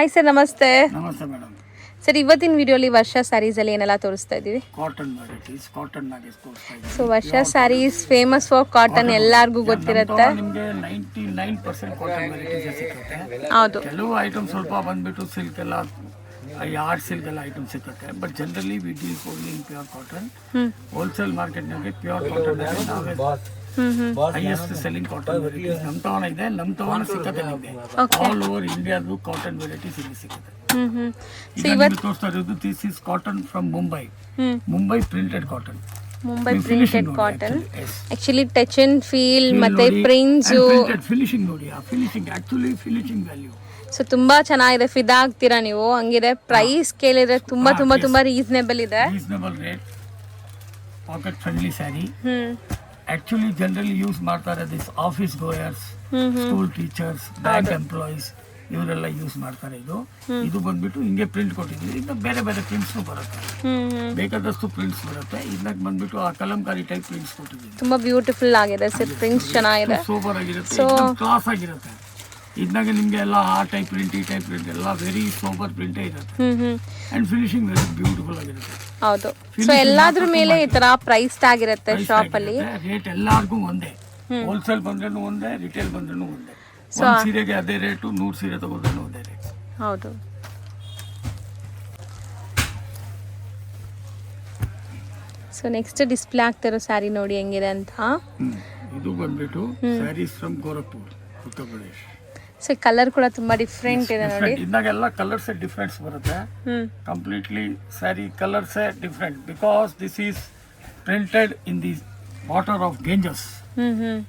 Hi sir, ನಮಸ್ತೆ. ನಮಸ್ತೆ madam. Sir, ಇವತ್ತಿನ ವಿಡಿಯೋಲಿ ವರ್ಷ ಸ್ಯಾರೀಸಲ್ಲಿ ಏನೆಲ್ಲ ತೋರಿಸ್ತಾ ಇದ್ದೀವಿ? ಕಾಟನ್ ವೆರೈಟೀಸ್, ಕಾಟನ್ ನಾಗೆ ತೋರಿಸ್ತಾ ಇದ್ದೀವಿ. ಸೊ ವರ್ಷ ಸ್ಯಾರೀಸ್ ಫೇಮಸ್ ಫಾರ್ ಕಾಟನ್, ಎಲ್ಲರಿಗೂ ಗೊತ್ತಿರುತ್ತೆ. ನಿಮಗೆ 99% ಕಾಟನ್ ವೆರೈಟೀಸ್ ಸಿಗುತ್ತೆ. ಹೌದು. ಕೆಲವು ಐಟಮ್ ಸ್ವಲ್ಪ ಬಂದ್ಬಿಟ್ಟು ಸಿಲ್ಕ್ ಎಲ್ಲ ಯಾರ್ಡ್ ಸಿಲ್ಕ್ ಎಲ್ಲ ಐಟಮ್ ಸಿಗುತ್ತೆ. But generally we deal only in pure cotton. Wholesale ಮಾರ್ಕೆಟ್ನಾಗೆ pure cotton highest selling cotton varieties ನಮ್ಮ ತವನ ಇದೆ. ನಮ್ಮ ತವನ ಸಿಕ್ಕತ್ತೆ ನಿಮಗೆ ಆಲ್ ಓವರ್ ಇಂಡಿಯಾದು ಕಾಟನ್ ವೆರೈಟೀಸ್ ಇಲ್ಲಿ ಸಿಗುತ್ತೆ. ಈಗ ತೋರಿಸ್ತಾ ಇರೋದು this is cotton from Mumbai printed cotton. Mumbai printed cotton actually touch and feel ಮತ್ತೆ ಪ್ರಿಂಟ್ಸ್ ಫಿನಿಶಿಂಗ್ ನೋಡಿ. ಆ finishing actually finishing value. So ತುಂಬಾ ಚೆನ್ನಾಗಿದೆ, ಫಿದಾ ಆಗ್ತೀರಾ ನೀವು. ಹಂಗಿದೆ ಪ್ರೈಸ್ ಕೇಳಿದ್ರೆ ತುಂಬಾ ತುಂಬಾ ತುಂಬಾ ರೀಸನೇಬಲ್ ಇದೆ. Reasonable rate, pocket friendly sari. Actually generally use ಮಾಡ್ತಾರೆ this office goers, school teachers, bank employees, ಇವರೆಲ್ಲ ಯೂಸ್ ಮಾಡ್ತಾರೆ. ಇದು ಬಂದ್ಬಿಟ್ಟು ಹಿಂಗೆ ಪ್ರಿಂಟ್ ಕೊಟ್ಟಿದ್ದೀವಿ. ಇನ್ನು ಬೇರೆ ಬೇರೆ ಪ್ರಿಂಟ್ಸ್ ಬರುತ್ತೆ, ಬೇಕಾದಷ್ಟು ಪ್ರಿಂಟ್ಸ್ ಬರುತ್ತೆ. ಇದಾಗ ಬಂದ್ಬಿಟ್ಟು ಆ ಕಲಂಕಾರಿ ಟೈಪ್ ಪ್ರಿಂಟ್ಸ್ ಕೊಟ್ಟಿದ್ದೀವಿ. ತುಂಬಾ ಬ್ಯೂಟಿಫುಲ್ ಆಗಿದೆ ಸರ್, ಪ್ರಿಂಟ್ಸ್ ಚೆನ್ನಾಗಿದೆ, ಸೂಪರ್ ಆಗಿರುತ್ತೆ, ಕ್ಲಾಸ್ ಆಗಿರುತ್ತೆ. ಇದ್ನಾಗ ನಿಮ್ಗೆ ಎಲ್ಲ ಆ ಟೈಪ್ ಪ್ರಿಂಟ್, ಈ ಟೈಪ್ ಪ್ರಿಂಟ್ ಎಲ್ಲ ವೆರಿ ಸೋಬರ್ ಪ್ರಿಂಟೇ ಇರುತ್ತೆ. ಅಂಡ್ ಫಿನಿಶಿಂಗ್ ವೆರಿ ಬ್ಯೂಟಿಫುಲ್ ಆಗಿರುತ್ತೆ. ಹೌದು. ಸೊ ಎಲ್ಲಾದ್ರ ಮೇಲೆ ಈ ತರ ಪ್ರೈಸ್ ಟ್ಯಾಗ್ ಇರುತ್ತೆ ಶಾಪ್ ಅಲ್ಲಿ. ರೇಟ್ ಎಲ್ಲಾರ್ಗೂ ಒಂದೇ, ಹೋಲ್ಸೇಲ್ ಬಂದ್ರೂ ಒಂದೇ, ರಿಟೇಲ್ ಬಂದ್ರೂ ಒಂದೇ. ಒಂದು ಸೀರೆಗೆ ಅದೇ ರೇಟು, 100 ಸೀರೆ ತಗೊಂಡ್ರೂ ಒಂದೇ ರೇಟ್. ಹೌದು. ಸೊ ನೆಕ್ಸ್ಟ್ ಡಿಸ್ಪ್ಲೇ ಆಗ್ತಿರೋ ಸ್ಯಾರಿ ನೋಡಿ ಹೆಂಗಿದೆ ಅಂತ. ಇದು ಬಂದ್ಬಿಟ್ಟು saris from Gorakhpur, Uttar Pradesh. So colour ಕೂಡ ತುಂಬಾ ಡಿಫ್ರೆಂಟ್ ಇದೆ ನೋಡಿ. ಇದಾಗೆಲ್ಲ ಕಲರ್ಸ್ ಡಿಫ್ರೆಂಟ್ಸ್ ಬರುತ್ತೆ. Completely sari colours different because this is printed in the water of Ganges.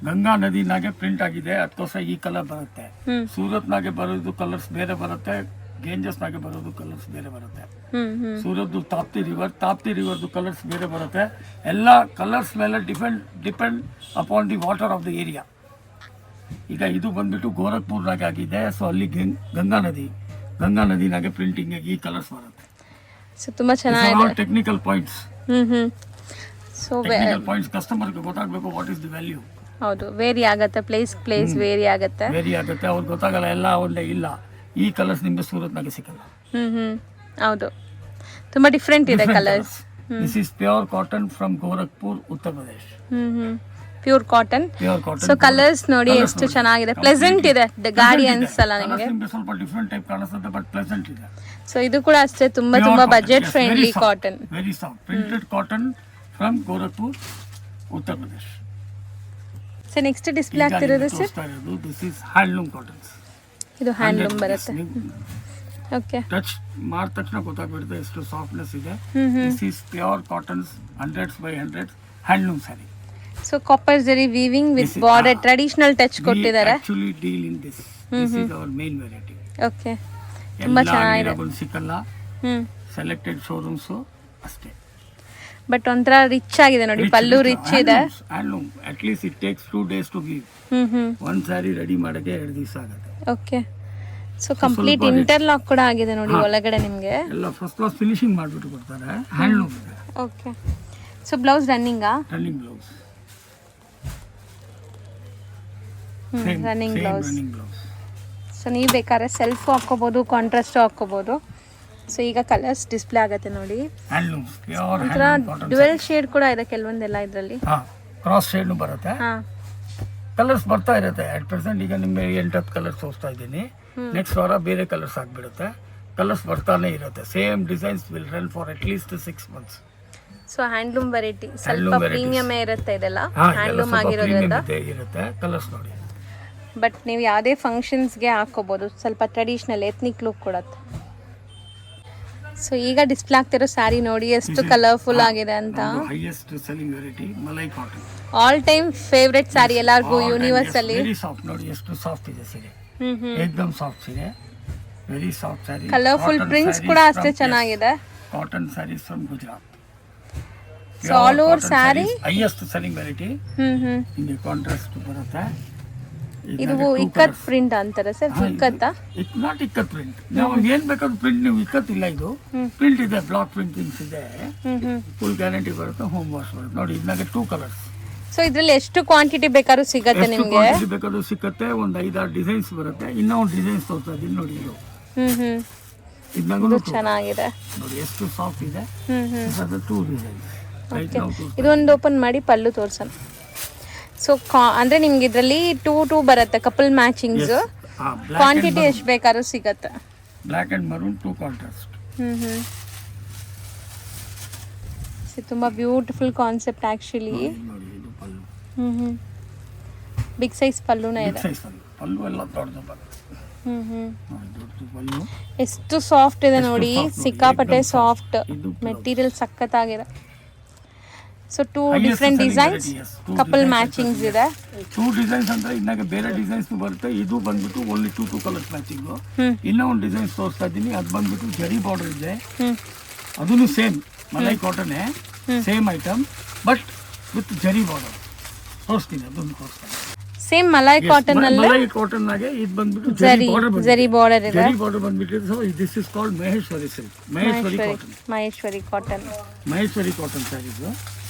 Ganga ನದಿನಾಗೆ ಪ್ರಿಂಟ್ ಆಗಿದೆ, ಅದಕ್ಕೋಸ್ಕರ ಈ ಕಲರ್ ಬರುತ್ತೆ. ಸೂರತ್ ನಾಗೆ ಬರೋದು ಕಲರ್ಸ್ ಬೇರೆ ಬರುತ್ತೆ, ಗೇಂಜಸ್ ನಾಗೆ ಬರೋದು ಕಲರ್ಸ್ ಬೇರೆ ಬರುತ್ತೆ. ಸೂರತ್ ತಾಪ್ತಿ ರಿವರ್ದು ಕಲರ್ಸ್ ಬೇರೆ ಬರುತ್ತೆ. ಎಲ್ಲ ಕಲರ್ಸ್ ಮೇಲೆ depend upon the water of the area. ಈಗ ಇದು ಬಂದ್ಬಿಟ್ಟು ಗೋರಖ್ಪುರ್ನಾಗೆ ಆಗಿದೆ. ಸೊ ಅಲ್ಲಿ ಗಂಗಾ ನದಿನಾಗೆ ಪ್ರಿಂಟಿಂಗ್ ಈ ಕಲರ್ಸ್ ಬರುತ್ತೆ. ಸೊ ತುಂಬಾ ಚೆನ್ನಾಗಿದೆ. Technical points. So technical points ಕಸ್ಟಮರ್ಗೆ ಗೊತ್ತಾಗಬೇಕು ವಾಟ್ ಇಸ್ ದಿ ವ್ಯಾಲ್ಯೂ. ಹೌದು, ವೇರಿ ಆಗುತ್ತೆ, ಪ್ಲೇಸ್ ವೇರಿ ಆಗುತ್ತೆ. ಅವ್ರಿಗೆ ಗೊತ್ತಾಗಲ್ಲ, ಎಲ್ಲ ಒಂದೇ ಇಲ್ಲ. ಈ ಕಲರ್ಸ್ ನಿಮಗೆ ಸೂರತ್ನಾಗೆ ಸಿಕ್ಕಲ್ಲ. ಹೌದು, ತುಂಬಾ ಡಿಫ್ರೆಂಟ್ ಇದೆ colours. This is pure cotton from Gorakhpur, Uttar Pradesh. Pure cotton. So colours ನೋಡಿ ಎಷ್ಟು ಚೆನ್ನಾಗಿದೆ, ಪ್ಲೆಸೆಂಟ್ ಇದೆ, ಗಾಡಿ ಅನ್ಸಲ್ಲ ನಿಮಗೆ. ಸ್ವಲ್ಪ ಡಿಫರೆಂಟ್ ಟೈಪ್ ಕಾಣಿಸುತ್ತೆ, ಬಟ್ ಪ್ಲೆಸೆಂಟ್ ಇದೆ. ಸೊ ಇದು ಕೂಡ ಅಷ್ಟೇ ತುಂಬಾ budget friendly cotton. Very soft printed cotton from Gorakhpur, Uttar Pradesh. So next display ಆಗ್ತಿರೋದು sir, this is handloom cottons. ಇದು ಹ್ಯಾಂಡ್ಲೂಮ್ ಬರುತ್ತೆ. ಓಕೆ, ಟಚ್ ಮಾಡಿದ ತಕ್ಷಣ ಗೊತ್ತಾಗ್ಬಿಡುತ್ತೆ ಎಷ್ಟು ಸಾಫ್ಟ್ನೆಸ್ ಇದೆ. This is pure cottons, 100/100 handloom sari. So copper zari weaving with border, traditional touch ಕೊಟ್ಟಿದ್ದಾರೆ. Actually deal in this. This is our main variety. Okay, ತುಂಬಾ ಚೆನ್ನಾಗಿದೆ. ಸಿಕ್ಕಲ್ಲ, ಸೆಲೆಕ್ಟೆಡ್ ಶೋರೂಮ್ಸ್ ಅಷ್ಟೇ. ಬಟ್ ಒಂಥರ ರಿಚ್ ಆಗಿದೆ ನೋಡಿ, ಪಲ್ಲು ರಿಚ್ ಇದೆ. Handloom at least it takes 2 days to weave. ಒಂದು ಸ್ಯಾರಿ ರೆಡಿ ಮಾಡೋಕೆ 2 ದಿವಸ ಆಗುತ್ತೆ. ಓಕೆ. ಸೊ ಕಂಪ್ಲೀಟ್ ಇಂಟರ್ಲಾಕ್ ಕೂಡ ಆಗಿದೆ ನೋಡಿ ಒಳಗಡೆ ನಿಮಗೆ. ಎಲ್ಲ ಫಸ್ಟ್ ಕ್ಲಾಸ್ ಫಿನಿಶಿಂಗ್ ಮಾಡಿಬಿಟ್ಟು ಕೊಡ್ತಾರೆ. Handloom. Okay. So blouse running blouse. Running blouse. So ನೀವು ಬೇಕಾದ್ರೆ ಸೆಲ್ಫ್ ಹಾಕೋಬಹುದು, ಕಾಂಟ್ರಾಸ್ಟ್ ಹಾಕೋಬಹುದು. ಸೊ ಈಗ ಕಲರ್ಸ್ ಡಿಸ್ಪ್ಲೇ ಆಗುತ್ತೆ ನೋಡಿ. ಹ್ಯಾಂಡ್ಲೂಮ್ ಪ್ಯೂರ್ ಒಂಥರ ಡ್ಯುಯಲ್ ಶೇಡ್ ಕೂಡ ಇದೆ ಕೆಲವೊಂದೆಲ್ಲ ಇದರಲ್ಲಿ. ಕ್ರಾಸ್ ಶೇಡ್ ಬರುತ್ತೆ. ಕಲರ್ಸ್ ಬರ್ತಾ ಇರುತ್ತೆ. ಅಟ್ ಪ್ರೆಸೆಂಟ್ ಈಗ ನಿಮಗೆ 8-10 ಕಲರ್ಸ್ ತೋರಿಸ್ತಾ ಇದ್ದೀನಿ. ನೆಕ್ಸ್ಟ್ ವಾರ ಬೇರೆ ಕಲರ್ಸ್ ಆಗಿಬಿಡುತ್ತೆ. ಕಲರ್ಸ್ ಬರ್ತಾನೆ ಇರುತ್ತೆ. Same designs will run for at least 6 months. So handloom variety ಸ್ವಲ್ಪ ಪ್ರೀಮಿಯಂ ಇರುತ್ತೆ ಇದೆಲ್ಲ, ಹ್ಯಾಂಡ್ಲೂಮ್ ಆಗಿರೋದ್ರಿಂದ ಇರುತ್ತೆ. ಕಲರ್ಸ್ ನೋಡಿ. ಬಟ್ ನೀವು ಯಾವುದೇ ಫಂಕ್ಷನ್ಸ್ಗೆ ಹಾಕೋಬಹುದು, ಸ್ವಲ್ಪ ಟ್ರೆಡಿಷನಲ್ ಎತ್ನಿಕ್ ಲುಕ್ ಕೊಡುತ್ತೆ. ಸೊ ಈಗ ಡಿಸ್ಪ್ಲೇ ಆಗ್ತಿರೋ ಸ್ಯಾರಿ ನೋಡಿ ಎಷ್ಟು ಕಲರ್ಫುಲ್ ಆಗಿದೆ ಅಂತ. Highest selling variety malai cotton. All time favourite sari ಎಲ್ಲರಿಗೂ ಯೂನಿವರ್ಸಲ್ಲಿ. ವೆರಿ ಸಾಫ್ಟ್ ನೋಡಿ, ಎಷ್ಟು ಸಾಫ್ಟ್ ಇದೆ ಸೀರೆ. ಏಕದಮ್ ಸಾಫ್ಟ್ ಸೀರೆ, very soft sari. Colourful prints ಕೂಡ ಅಷ್ಟೇ ಚೆನ್ನಾಗಿದೆ. Cotton saris from Gujarat. So all over sari highest selling variety. ನಿಮಗೆ ಕಾಂಟ್ರಾಸ್ಟ್ ಬರುತ್ತೆ. ಇದು ಇಕ್ಕತ್ ಪ್ರಿಂಟ್ ಅಂತಾರೆ ಸರ್, ಇಕ್ಕತ್ತಾ? Not ikat print. ನಾವು ಏನ್ ಬೇಕಾದ್ರೂ ಪ್ರಿಂಟ್, ನೀವು ಇಕ್ಕತ್ತಿಲ್ಲ, ಇದು ಪ್ರಿಂಟ್ ಇದೆ, ಬ್ಲಾಕ್ ಪ್ರಿಂಟಿಂಗ್ಸ್ ಇದೆ. ಫುಲ್ ಗ್ಯಾರಂಟಿ ಬರುತ್ತೆ, ಹೋಮ್ ವಾಶ್ ಬರುತ್ತೆ ನೋಡಿ. ಇದ್ನಾಗೆ 2 ಕಲರ್ಸ್. ಸೊ ಇದ್ರಲ್ಲಿ ಎಷ್ಟು ಕ್ವಾಂಟಿಟಿ ಬೇಕಾದ್ರೂ ಸಿಗುತ್ತೆ ನಿಮಗೆ? ಬೇಕಾದ್ರೂ ಸಿಕ್ಕತ್ತೆ. ಒಂದು 5-6 ಡಿಸೈನ್ಸ್ ಬರುತ್ತೆ. ಇನ್ನೂ ಒಂದು ಡಿಸೈನ್ಸ್ ತೋರಿಸ್ತಾ ಇದ್ದೀನಿ ನೋಡಿ. ಇದು ಇದ್ನಾಗೂ ಇದು ಚೆನ್ನಾಗಿದೆ. ನೋಡಿ ಎಷ್ಟು ಸಾಫ್ಟ್ ಇದೆ. ಅದು 2 ಡಿಸೈನ್ಸ್ ರೈಟ್ ನೌ. ಇದೊಂದು ಓಪನ್ ಮಾಡಿ ಪಲ್ಲು ತೋರ್ಸೋಣ. ಸೊ ಅಂದರೆ ನಿಮ್ಗೆ ಇದರಲ್ಲಿ 2 ಬರುತ್ತೆ ಕಪಲ್ ಮ್ಯಾಚಿಂಗ್ಸ್. ಕ್ವಾಂಟಿಟಿ ಎಷ್ಟು ಬೇಕಾದ್ರೂ ಸಿಗತ್ತೆ. Black and maroon 2 contrast. ತುಂಬ ಬ್ಯೂಟಿಫುಲ್ ಕಾನ್ಸೆಪ್ಟ್ ಆ್ಯಕ್ಚುಲಿ. ನೋಡಿ ಇದು ಪಲ್ಲು. ಬಿಗ್ ಸೈಜ್ ಪಲ್ಲುನೇ ಇದೆ. ಸೈಜ್ ಪಲ್ಲು ಎಲ್ಲ ದೊಡ್ಡದು ಬರುತ್ತೆ. ದೊಡ್ಡದು ಪಲ್ಲು. ಎಷ್ಟು ಸಾಫ್ಟ್ ಇದೆ ನೋಡಿ, ಸಿಕ್ಕಾಪಟ್ಟೆ ಸಾಫ್ಟ್ ಮೆಟೀರಿಯಲ್ ಸಖತ್ತಾಗಿದೆ. So 2 different designs couple matchings ಇದೆ. 2 ಡಿಸೈನ್ಸ್ ಅಂದ್ರೆ ಇನ್ನಾಗ ಬೇರೆ ಡಿಸೈನ್ಸ್ ಬರುತ್ತೆ. ಇದು ಬಂದ್ಬಿಟ್ಟು ಓನ್ಲಿ 2 ಕಲರ್ಸ್ ಮ್ಯಾಚಿಂಗ್. ಇನ್ನೂ ಒಂದು ಡಿಸೈನ್ಸ್ ತೋರಿಸ್ತಾ ಇದ್ದೀನಿ. ಅದು ಬಂದ್ಬಿಟ್ಟು ಜರಿ ಬಾರ್ಡರ್ ಇದೆ. ಅದೂ same malai cotton same item but with ಜರಿ ಬಾರ್ಡರ್ ತೋರಿಸ್ತೀನಿ. ಅದೊಂದು ತೋರಿಸ್ತೀನಿ. ಸೇಮ್ ಮಲೈ ಕಾಟನ್ ಅಲ್ಲಿ ಮಲೈ ಕಾಟನ್ ಆಗೆ ಇದು ಬಂದ್ಬಿಟ್ಟು ಜರಿ ಬಾರ್ಡರ್ ಇದೆ. ಜರಿ ಬಾರ್ಡರ್ ಬಂದ್ಬಿಟ್ಟು so this is called Maheshwari silk. Maheshwari cotton. Maheshwari cotton saris.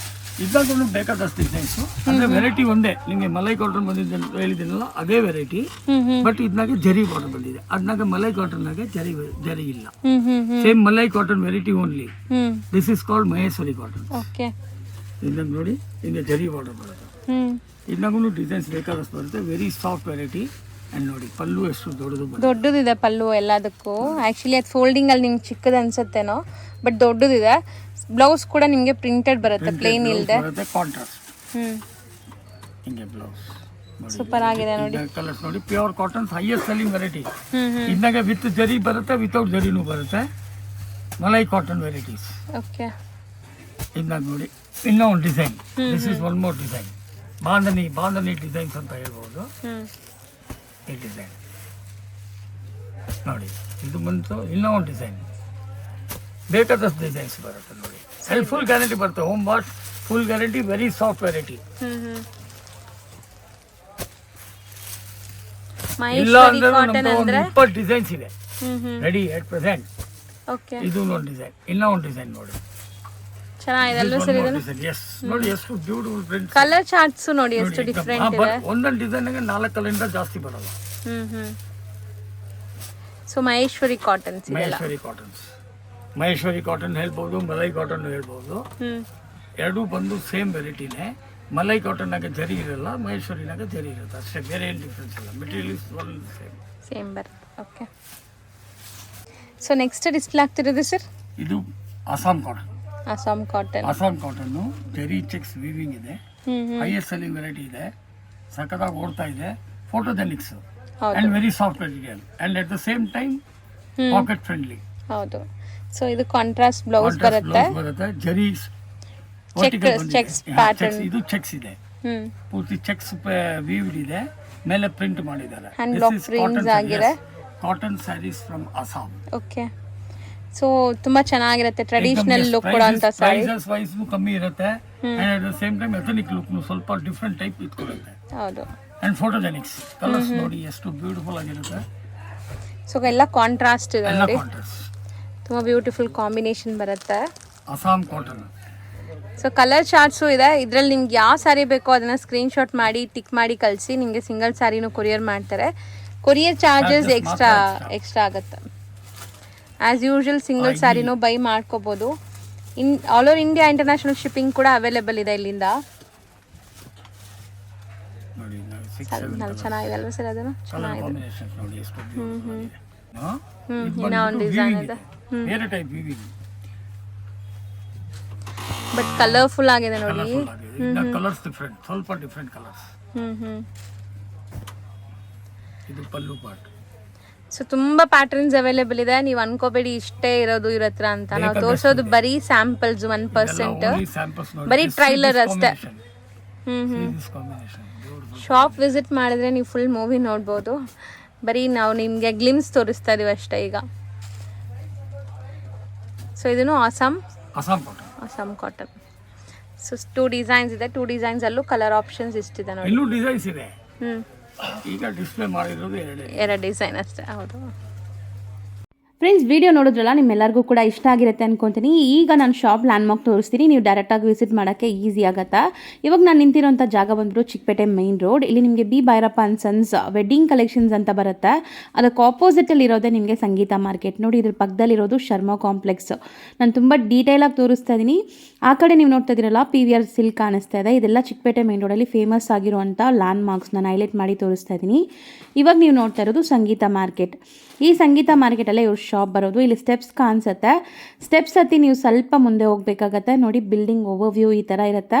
ಇದ್ದಾಗೂ ಬೇಕಾದಷ್ಟು ಡಿಸೈನ್ಸ್. ಅಂದ್ರೆ ವೆರೈಟಿ ಒಂದೇ. ನಿಮಗೆ ಮಲೈ ಕಾಟನ್ ಬಂದಿದ್ದ ಹೇಳಿದ್ದೀನಲ್ಲ ಅದೇ ವೆರೈಟಿ. ಬಟ್ ಇದನ್ನಾಗೆ ಜರಿ ಬಾರ್ಡರ್ ಬಂದಿದೆ. ಅದನ್ನಾಗ ಮಲೈ ಕಾಟನ್ ನಾಗೆ ಜರಿ ಇಲ್ಲ. Same malai cotton variety only. This is called Maheshwari cotton. Okay. ಇದ್ನಾಗ ನೋಡಿ ಹಿಂಗೆ ಜರಿ ಬಾರ್ಡರ್ ಬರುತ್ತೆ. ಇದ್ನಾಗೂ ಡಿಸೈನ್ಸ್ ಬೇಕಾದಷ್ಟು ಬರುತ್ತೆ. Very soft variety. ಅಂಡ್ ನೋಡಿ ಪಲ್ಲು ಎಷ್ಟು ದೊಡ್ಡದಿದೆ ಪಲ್ಲು ಎಲ್ಲದಕ್ಕೂ. ಆ್ಯಕ್ಚುಲಿ ಅದು ಫೋಲ್ಡಿಂಗ್ ಅಲ್ಲಿ ನಿಮ್ಗೆ ಚಿಕ್ಕದು ಅನ್ಸುತ್ತೇನೋ, ಬಟ್ ದೊಡ್ಡದಿದೆ. ಬ್ಲೌಸ್ ಕೂಡ ನಿಮಗೆ ಪ್ರಿಂಟೆಡ್ ಬರುತ್ತೆ, ಪ್ಲೇನ್ ಇಲ್ಲದೆ. ಕಾಂಟ್ರಾಸ್ಟ್. ಹಿಂಗೆ ಬ್ಲೌಸ್ ಸೂಪರ್ ಆಗಿದೆ ನೋಡಿ. ಕಲರ್ಸ್ ನೋಡಿ pure cottons highest selling variety. ಇದ್ನಾಗ ವಿತ್ ಜರಿ ಬರುತ್ತೆ, ವಿತೌಟ್ ಜರಿನೂ ಬರುತ್ತೆ. Malai cotton varieties. ಓಕೆ. ಇದ್ನಾಗ ನೋಡಿ ಇನ್ನೂ ಒಂದು design. This is one more design. Bandhani designs ಅಂತ ಹೇಳ್ಬೋದು. ಈ ಡಿಸೈನ್ ನೋಡಿ. ಇದು ಬಂತು ಇನ್ನೂ ಒಂದು ಡಿಸೈನ್. ಬೇಕಾದಷ್ಟು ಡಿಸೈನ್ಸ್ ಬರುತ್ತೆ ನೋಡಿ. ಅಲ್ಲಿ ಫುಲ್ ಗ್ಯಾರಂಟಿ ಬರುತ್ತೆ. Home wash full guarantee. Very soft variety. ಇಲ್ಲ ಅಂದ್ರೆ 20 ಡಿಸೈನ್ಸ್ ಇದೆ ರೆಡಿ ಎಟ್ ಪ್ರೆಸೆಂಟ್. ಇದು ಒಂದು ಡಿಸೈನ್. ಇನ್ನೂ ಒಂದು ಡಿಸೈನ್ ನೋಡಿ. ಚೆನ್ನಾಗಿದೆ ಅಲ್ವಾ ಸರ್ ಇದು? ಎಸ್ ನೋಡಿ ಎಷ್ಟು ಬ್ಯೂಟಿಫುಲ್ ಪ್ರಿಂಟ್. ಕಲರ್ ಚಾರ್ಟ್ಸ್ ನೋಡಿ ಎಷ್ಟು ಡಿಫರೆಂಟ್ ಇದೆ. ಒಂದೊಂದು ಡಿಸೈನ್ ಗೆ 4 ಕಲರಿಂದ ಜಾಸ್ತಿ ಬರಲ್ಲ. ಸೊ ಮಹೇಶ್ವರಿ ಕಾಟನ್ಸ್ ಇದೆಲ್ಲ. ಮಹೇಶ್ವರಿ ಕಾಟನ್ಸ್. ಮಹೇಶ್ವರಿ ಕಾಟನ್ ಹೇಳ್ಬೋದು, ಮಲೈ ಕಾಟನ್ ಹೇಳ್ಬೋದು. ಎರಡೂ ಬಂದು ಸೇಮ್ ವೆರೈಟಿನೇ. ಮಲೈ ಕಾಟನ್ನಾಗ ಜರಿ ಇರಲ್ಲ, ಮಹೇಶ್ವರಿನಾಗ ಜರಿ ಇರುತ್ತೆ ಅಷ್ಟೇ. ಬೇರೆ ಏನು ಡಿಫ್ರೆನ್ಸ್ ಇಲ್ಲ. ಮೆಟೀರಿಯಲ್ ಸೇಮ್ ಬರುತ್ತೆ. ಓಕೆ. ಸೊ ನೆಕ್ಸ್ಟ್ ಡಿಸ್ಪ್ಲೇ ಆಗ್ತಿರೋದು ಸರ್ ಇದು Assam cotton. Assam cotton zari checks weaving ಇದೆ. ಹೈಯೆಸ್ಟ್ ಸೆಲ್ಲಿಂಗ್ ವೆರೈಟಿ ಇದೆ. ಸಖತ್ತಾಗಿ ಓಡ್ತಾ ಇದೆ. Photogenics and very soft material and at the same time pocket friendly. ಹೌದು. ಸೊ ಇದು ಕಾಂಟ್ರಾಸ್ಟ್ ಬ್ಲೌಸ್ ಬರುತ್ತೆ. Zari cheques pattern. ಇದು ಚೆಕ್ಸ್ ಇದೆ. ಪೂರ್ತಿ ಚೆಕ್ಸ್ ವೀವ್ಡ್ ಇದೆ. ಮೇಲೆ ಪ್ರಿಂಟ್ ಮಾಡಿದ್ದಾರೆ. Cotton saris from Assam. Okay. So ತುಂಬಾ ಚೆನ್ನಾಗಿರುತ್ತೆ. ಟ್ರೆಡಿಷನಲ್ ಲುಕ್ ಕೂಡ ಅಂತ ಸಾರಿ. ಪ್ರೈಸಸ್ ವೈಸ್ ಕಮ್ಮಿ ಇರುತ್ತೆ and at the same time ethnic look ಸ್ವಲ್ಪ ಡಿಫರೆಂಟ್ ಟೈಪ್ ಇಟ್ಕೊಳ್ಳುತ್ತೆ. ಹೌದು. ಅಂಡ್ ಫೋಟೋಜೆನಿಕ್ಸ್ ಕಲರ್ಸ್ ನೋಡಿ ಎಷ್ಟು ಬ್ಯೂಟಿಫುಲ್ ಆಗಿರುತ್ತೆ. ಸೊ ಎಲ್ಲ ಕಾಂಟ್ರಾಸ್ಟ್ ಇದೆ ನೋಡಿ. ಕಾಂಟ್ರಾಸ್ಟ್ ತುಂಬಾ ಬ್ಯೂಟಿಫುಲ್ ಕಾಂಬಿನೇಷನ್ ಬರುತ್ತೆ. Assam cotton. So colour charts ಇದೆ. ಇದರಲ್ಲಿ ನಿಮ್ಗೆ ಯಾವ ಸ್ಯಾರಿ ಬೇಕೋ ಅದನ್ನ ಸ್ಕ್ರೀನ್ ಶಾಟ್ ಮಾಡಿ ಟಿಕ್ ಮಾಡಿ ಕಳಿಸಿ. ನಿಮಗೆ ಸಿಂಗಲ್ ಸ್ಯಾರಿನೂ ಕೊರಿಯರ್ ಮಾಡ್ತಾರೆ. ಕೊರಿಯರ್ ಚಾರ್ಜಸ್ ಎಕ್ಸ್ಟ್ರಾ ಆಗುತ್ತೆ. ಆ್ಯಸ್ ಯೂಶುವಲ್ ಸಿಂಗಲ್ ಸ್ಯಾರಿನೂ ಬೈ ಮಾಡ್ಕೋಬೋದು. All over India international shipping ಕೂಡ ಅವೈಲೇಬಲ್ ಇದೆ ಇಲ್ಲಿಂದ. ಚೆನ್ನಾಗಿದೆ ಅಲ್ವಾ ಸರ್? ಅದನ್ನು ಚೆನ್ನಾಗಿದೆ. ಇನ್ನೂ ಒಂದು ಡಿಸೈನ್ ಇದೆ. ಬಟ್ ಕಲರ್ಫುಲ್ ಆಗಿದೆ ನೋಡಿ. ಕಲರ್ಸ್ ಡಿಫರೆಂಟ್, ಸ್ವಲ್ಪ ಡಿಫರೆಂಟ್ ಕಲರ್ಸ್. ಇದು ಪಲ್ಲು ಪಾರ್ಟ್. ಸೊ ತುಂಬಾ ಪ್ಯಾಟರ್ನ್ಸ್ ಅವೈಲೇಬಲ್ ಇದೆ. ನೀವು ಅನ್ಕೋಬೇಡಿ ಇಷ್ಟೇ ಇರೋದು ಇವ್ರ ಹತ್ರ ಅಂತ. ನಾವು ತೋರಿಸೋದು ಬರೀ ಸ್ಯಾಂಪಲ್ಸ್, 1%, ಬರೀ ಟ್ರೈಲರ್ ಅಷ್ಟೇ. ಶಾಪ್ ವಿಸಿಟ್ ಮಾಡಿದ್ರೆ ನೀವು ಫುಲ್ ಮೂವಿ ನೋಡ್ಬೋದು. ಬರೀ ನಾವು ನಿಮಗೆ ಗ್ಲಿಮ್ಸ್ ತೋರಿಸ್ತಾ ಇದೀವಿ ಅಷ್ಟೇ ಈಗ. ಸೊ ಇದನ್ನು ಅಸ್ಸಾಂ ಕಾಟನ್. ಸೊ 2 ಡಿಸೈನ್ಸ್ ಇದೆ. 2 ಡಿಸೈನ್ಸ್ ಅಲ್ಲೂ ಕಲರ್ ಆಪ್ಷನ್ಸ್ ಇಷ್ಟಿದೆ ನೋಡಿ. ಇನ್ನೂ ಡಿಸೈನ್ಸ್ ಇದೆ. ಈಗ ಡಿಸ್ಪ್ಲೇ ಮಾಡಿರೋದು 2 ಡಿಸೈನ್ ಅಷ್ಟೇ. ಹೌದು. ಫ್ರೆಂಡ್ಸ್ ವಿಡಿಯೋ ನೋಡಿದ್ರಲ್ಲ ನಿಮ್ಮೆಲ್ಲರಿಗೂ ಕೂಡ ಇಷ್ಟ ಆಗಿರುತ್ತೆ ಅನ್ಕೊತೀನಿ. ಈಗ ನಾನು ಶಾಪ್ ಲ್ಯಾಂಡ್ಮಾರ್ಕ್ ತೋರಿಸ್ತೀನಿ, ನೀವು ಡೈರೆಕ್ಟಾಗಿ ವಿಸಿಟ್ ಮಾಡೋಕ್ಕೆ ಈಸಿ ಆಗುತ್ತಾ. ಇವಾಗ ನಾನು ನಿಂತಿರೋಂಥ ಜಾಗ ಬಂದ್ಬಿಟ್ಟು ಚಿಕ್ಕಪೇಟೆ ಮೈನ್ ರೋಡ್. ಇಲ್ಲಿ ನಿಮಗೆ B Bhyrappa and sons wedding collections ಅಂತ ಬರುತ್ತೆ. ಅದಕ್ಕೆ ಆಪೋಸಿಟಲ್ಲಿ ಇರೋದೇ ನಿಮಗೆ ಸಂಗೀತ ಮಾರ್ಕೆಟ್. ನೋಡಿ ಇದ್ರ ಪಕ್ಕದಲ್ಲಿರೋದು ಶರ್ಮಾ ಕಾಂಪ್ಲೆಕ್ಸ್. ನಾನು ತುಂಬ ಡೀಟೇಲಾಗಿ ತೋರಿಸ್ತಾ ಇದ್ದೀನಿ. ಆ ಕಡೆ ನೀವು ನೋಡ್ತಾ ಇದ್ದೀರಲ್ಲ PVR ಸಿಲ್ಕ್ ಕಾಣಿಸ್ತಾ ಇದೆ. ಇದೆಲ್ಲ ಚಿಕ್ಕಪೇಟೆ ಮೈನ್ ರೋಡಲ್ಲಿ ಫೇಮಸ್ ಆಗಿರುವಂಥ ಲ್ಯಾಂಡ್ಮಾರ್ಕ್ಸ್ ನಾನು ಹೈಲೈಟ್ ಮಾಡಿ ತೋರಿಸ್ತಾ ಇದ್ದೀನಿ. ಇವಾಗ ನೀವು ನೋಡ್ತಾ ಇರೋದು ಸಂಗೀತ ಮಾರ್ಕೆಟ್. ಈ ಸಂಗೀತ ಮಾರ್ಕೆಟಲ್ಲೇ ಇವ್ರ ಶಾಪ್ ಬರೋದು. ಇಲ್ಲಿ ಸ್ಟೆಪ್ಸ್ ಕಾಣಿಸುತ್ತೆ. ಸ್ಟೆಪ್ಸ್ ಹತ್ತಿ ನೀವು ಸ್ವಲ್ಪ ಮುಂದೆ ಹೋಗಬೇಕಾಗತ್ತೆ. ನೋಡಿ ಬಿಲ್ಡಿಂಗ್ ಓವರ್ವ್ಯೂ ಈ ಥರ ಇರುತ್ತೆ.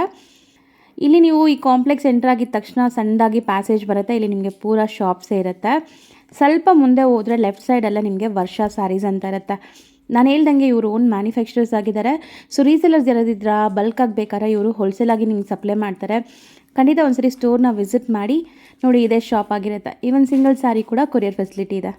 ಇಲ್ಲಿ ನೀವು ಈ ಕಾಂಪ್ಲೆಕ್ಸ್ ಎಂಟರ್ ಆಗಿದ ತಕ್ಷಣ ಸಣ್ಣದಾಗಿ ಪ್ಯಾಸೇಜ್ ಬರುತ್ತೆ. ಇಲ್ಲಿ ನಿಮಗೆ ಪೂರಾ ಶಾಪ್ಸೇ ಇರುತ್ತೆ. ಸ್ವಲ್ಪ ಮುಂದೆ ಹೋದರೆ ಲೆಫ್ಟ್ ಸೈಡೆಲ್ಲ ನಿಮಗೆ ವರ್ಷ ಸ್ಯಾರೀಸ್ ಅಂತ ಇರುತ್ತೆ. ನಾನು ಹೇಳ್ದಂಗೆ ಇವರು ಓನ್ ಮ್ಯಾನುಫ್ಯಾಕ್ಚರರ್ಸ್ ಆಗಿದ್ದಾರೆ. ಸೊ ರೀಸೇಲರ್ಸ್ ಯಾರಾದಿದ್ರ ಬಲ್ಕ್ ಆಗಬೇಕಾದ್ರೆ ಇವರು ಹೋಲ್ಸೇಲಾಗಿ ನಿಮ್ಗೆ ಸಪ್ಲೈ ಮಾಡ್ತಾರೆ. ಖಂಡಿತ ಒಂದ್ಸರಿ ಸ್ಟೋರ್ನ ವಿಸಿಟ್ ಮಾಡಿ ನೋಡಿ. ಇದೇ ಶಾಪ್ ಆಗಿರುತ್ತೆ. ಈವನ್ ಸಿಂಗಲ್ ಸ್ಯಾರಿ ಕೂಡ ಕೊರಿಯರ್ ಫೆಸಿಲಿಟಿ ಇದೆ.